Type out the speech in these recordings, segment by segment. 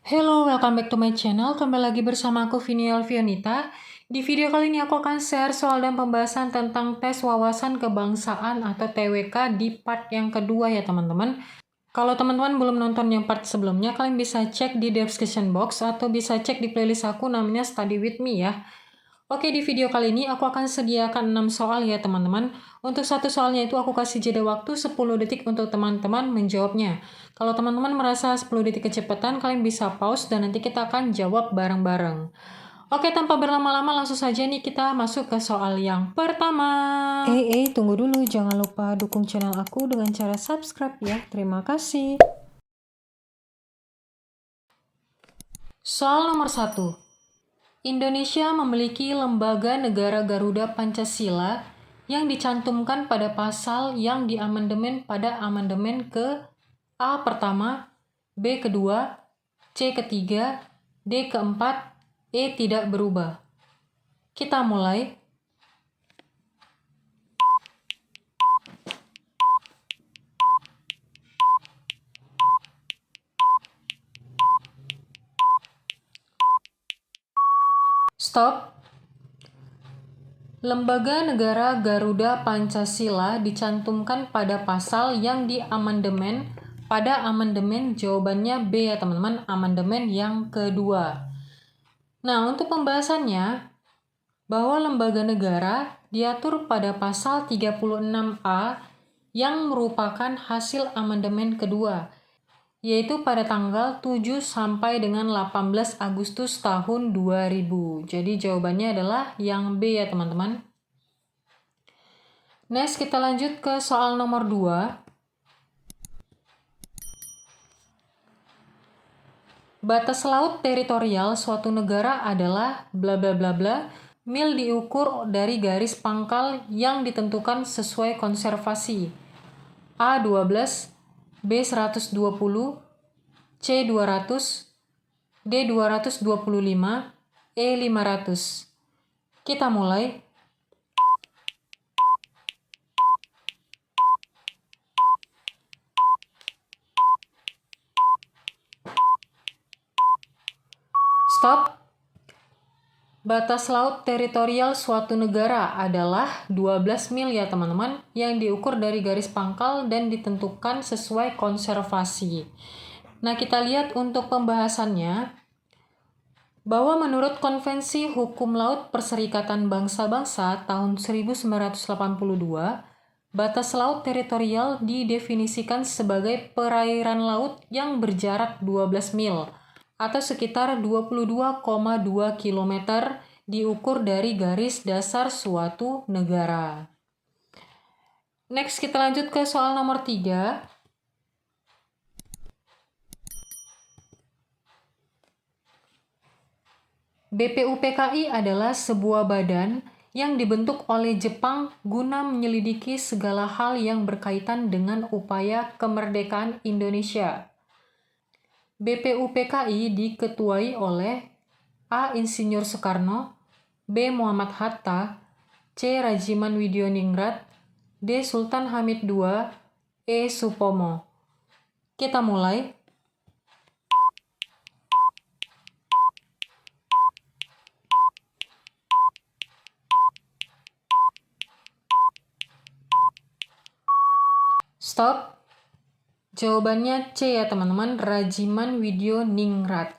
Hello, welcome back to my channel. Kembali lagi bersama aku Vini Alfionita. Di video kali ini aku akan share soal dan pembahasan tentang tes wawasan kebangsaan atau TWK di part yang kedua ya teman-teman. Kalau teman-teman belum nonton yang part sebelumnya, kalian bisa cek di description box atau bisa cek di playlist aku namanya Study With Me ya. Oke, di video kali ini aku akan sediakan 6 soal ya teman-teman. Untuk satu soalnya itu aku kasih jeda waktu 10 detik untuk teman-teman menjawabnya. Kalau teman-teman merasa 10 detik kecepatan, kalian bisa pause dan nanti kita akan jawab bareng-bareng. Oke, tanpa berlama-lama langsung saja nih kita masuk ke soal yang pertama. Tunggu dulu. Jangan lupa dukung channel aku dengan cara subscribe ya. Terima kasih. Soal nomor 1. Indonesia memiliki Lembaga Negara Garuda Pancasila yang dicantumkan pada pasal yang diamandemen pada amandemen ke A pertama, B kedua, C ketiga, D keempat, E tidak berubah. Kita mulai. Stop. Lembaga Negara Garuda Pancasila dicantumkan pada pasal yang diamandemen pada amandemen, jawabannya B ya teman-teman, amandemen yang kedua. Nah, untuk pembahasannya, bahwa lembaga negara diatur pada pasal 36A yang merupakan hasil amandemen kedua, yaitu pada tanggal 7 sampai dengan 18 Agustus tahun 2000. Jadi jawabannya adalah yang B ya teman-teman. Next, kita lanjut ke soal nomor 2. Batas laut teritorial suatu negara adalah bla bla bla bla, mil diukur dari garis pangkal yang ditentukan sesuai konservasi. A 12, B 120, C 200, D 225, E 500. Kita mulai. Stop. Batas laut teritorial suatu negara adalah 12 mil ya teman-teman, yang diukur dari garis pangkal dan ditentukan sesuai konservasi. Nah, kita lihat untuk pembahasannya, bahwa menurut Konvensi Hukum Laut Perserikatan Bangsa-Bangsa tahun 1982, batas laut teritorial didefinisikan sebagai perairan laut yang berjarak 12 mil, atau sekitar 22,2 km diukur dari garis dasar suatu negara. Next, kita lanjut ke soal nomor 3. BPUPKI adalah sebuah badan yang dibentuk oleh Jepang guna menyelidiki segala hal yang berkaitan dengan upaya kemerdekaan Indonesia. BPUPKI diketuai oleh A. Insinyur Soekarno, B. Muhammad Hatta, C. Rajiman Widioningrat, D. Sultan Hamid II, E. Supomo. Kita mulai. Stop. Jawabannya C ya teman-teman, Rajiman Widioningrat.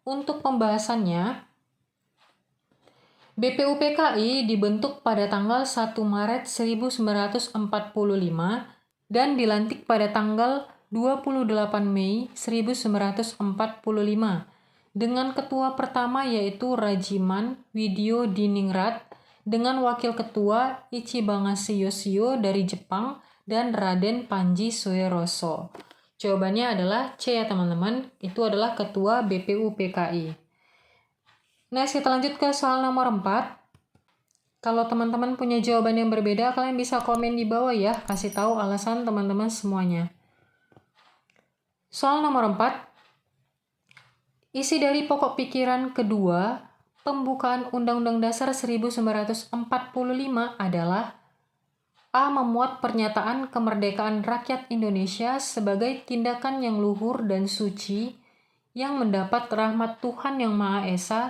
Untuk pembahasannya, BPUPKI dibentuk pada tanggal 1 Maret 1945 dan dilantik pada tanggal 28 Mei 1945 dengan ketua pertama yaitu Rajiman Widioningrat dengan wakil ketua Ichibagashi Yoshio dari Jepang dan Raden Panji Sueroso. Jawabannya adalah C ya teman-teman, itu adalah ketua BPUPKI. Next, kita lanjut ke soal nomor 4. Kalau teman-teman punya jawaban yang berbeda, kalian bisa komen di bawah ya, kasih tahu alasan teman-teman semuanya. Soal nomor 4. Isi dari pokok pikiran kedua, pembukaan Undang-Undang Dasar 1945 adalah A. Memuat pernyataan kemerdekaan rakyat Indonesia sebagai tindakan yang luhur dan suci yang mendapat rahmat Tuhan Yang Maha Esa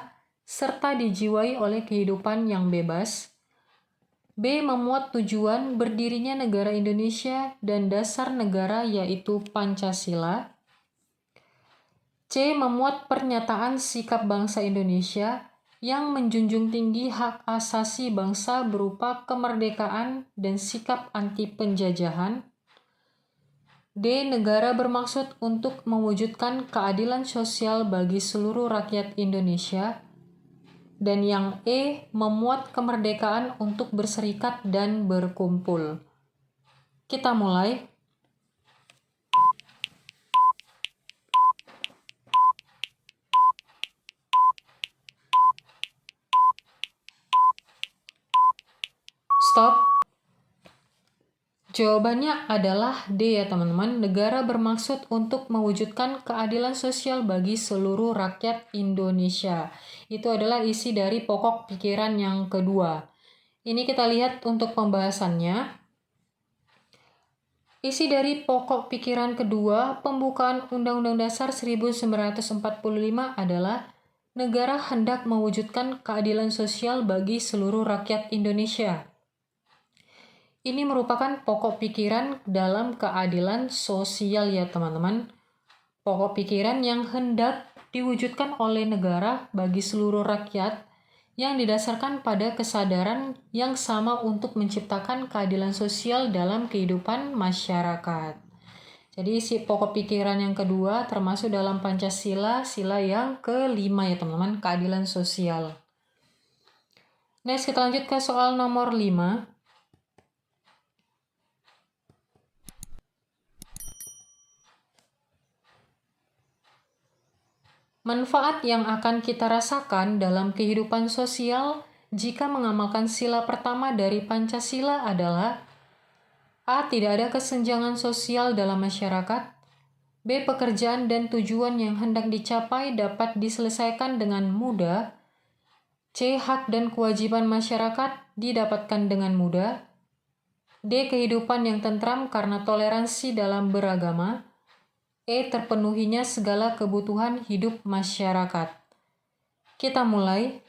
serta dijiwai oleh kehidupan yang bebas. B. Memuat tujuan berdirinya negara Indonesia dan dasar negara yaitu Pancasila. C. Memuat pernyataan sikap bangsa Indonesia yang menjunjung tinggi hak asasi bangsa berupa kemerdekaan dan sikap anti penjajahan. D. Negara bermaksud untuk mewujudkan keadilan sosial bagi seluruh rakyat Indonesia. Dan yang E. Memuat kemerdekaan untuk berserikat dan berkumpul. Kita mulai. Stop. Jawabannya adalah D ya teman-teman. Negara bermaksud untuk mewujudkan keadilan sosial bagi seluruh rakyat Indonesia. Itu adalah isi dari pokok pikiran yang kedua. Ini kita lihat untuk pembahasannya. Isi dari pokok pikiran kedua, pembukaan Undang-Undang Dasar 1945 adalah negara hendak mewujudkan keadilan sosial bagi seluruh rakyat Indonesia. Ini merupakan pokok pikiran dalam keadilan sosial ya teman-teman. Pokok pikiran yang hendak diwujudkan oleh negara bagi seluruh rakyat yang didasarkan pada kesadaran yang sama untuk menciptakan keadilan sosial dalam kehidupan masyarakat. Jadi isi pokok pikiran yang kedua termasuk dalam Pancasila, sila yang kelima ya teman-teman, keadilan sosial. Next kita lanjut ke soal nomor 5. Manfaat yang akan kita rasakan dalam kehidupan sosial jika mengamalkan sila pertama dari Pancasila adalah A. Tidak ada kesenjangan sosial dalam masyarakat. B. Pekerjaan dan tujuan yang hendak dicapai dapat diselesaikan dengan mudah. C. Hak dan kewajiban masyarakat didapatkan dengan mudah. D. Kehidupan yang tentram karena toleransi dalam beragama. E. Terpenuhinya segala kebutuhan hidup masyarakat. Kita mulai.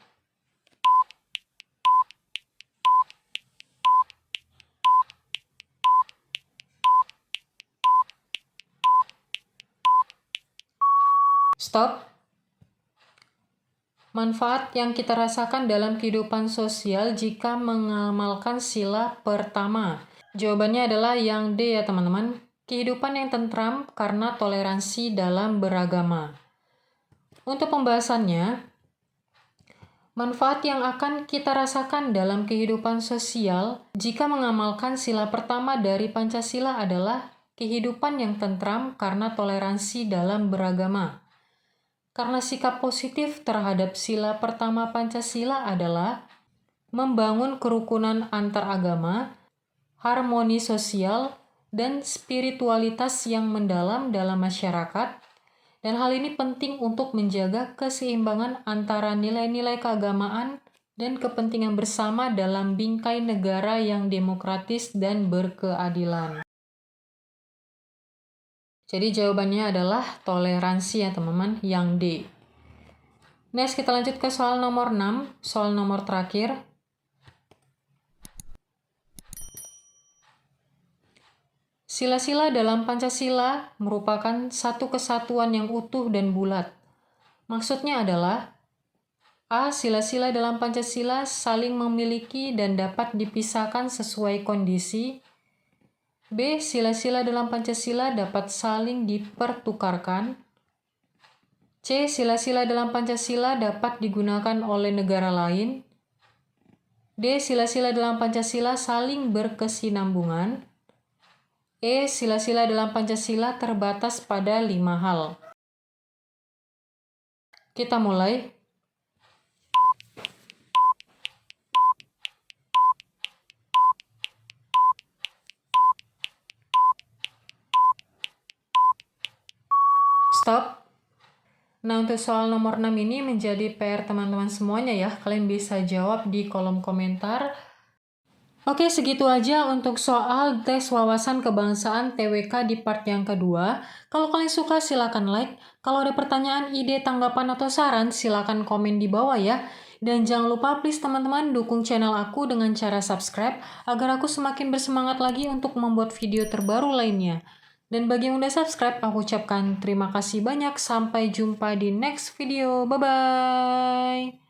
Stop. Manfaat yang kita rasakan dalam kehidupan sosial jika mengamalkan sila pertama. Jawabannya adalah yang D ya teman-teman. Kehidupan yang tentram karena toleransi dalam beragama. Untuk pembahasannya, manfaat yang akan kita rasakan dalam kehidupan sosial jika mengamalkan sila pertama dari Pancasila adalah kehidupan yang tentram karena toleransi dalam beragama. Karena sikap positif terhadap sila pertama Pancasila adalah membangun kerukunan antar agama, harmoni sosial, dan spiritualitas yang mendalam dalam masyarakat, dan hal ini penting untuk menjaga keseimbangan antara nilai-nilai keagamaan dan kepentingan bersama dalam bingkai negara yang demokratis dan berkeadilan. Jadi jawabannya adalah toleransi ya teman-teman, yang D. Next kita lanjut ke soal nomor 6, soal nomor terakhir. Sila-sila dalam Pancasila merupakan satu kesatuan yang utuh dan bulat. Maksudnya adalah A. Sila-sila dalam Pancasila saling memiliki dan dapat dipisahkan sesuai kondisi. B. Sila-sila dalam Pancasila dapat saling dipertukarkan. C. Sila-sila dalam Pancasila dapat digunakan oleh negara lain. D. Sila-sila dalam Pancasila saling berkesinambungan. E. Sila-sila dalam Pancasila terbatas pada 5 hal. Kita mulai. Stop. Nah, untuk soal nomor 6 ini menjadi PR teman-teman semuanya ya. Kalian bisa jawab di kolom komentar. Oke, segitu aja untuk soal tes wawasan kebangsaan TWK di part yang kedua. Kalau kalian suka silakan like. Kalau ada pertanyaan, ide, tanggapan, atau saran, silakan komen di bawah ya. Dan jangan lupa please teman-teman dukung channel aku dengan cara subscribe agar aku semakin bersemangat lagi untuk membuat video terbaru lainnya. Dan bagi yang udah subscribe, aku ucapkan terima kasih banyak. Sampai jumpa di next video. Bye-bye.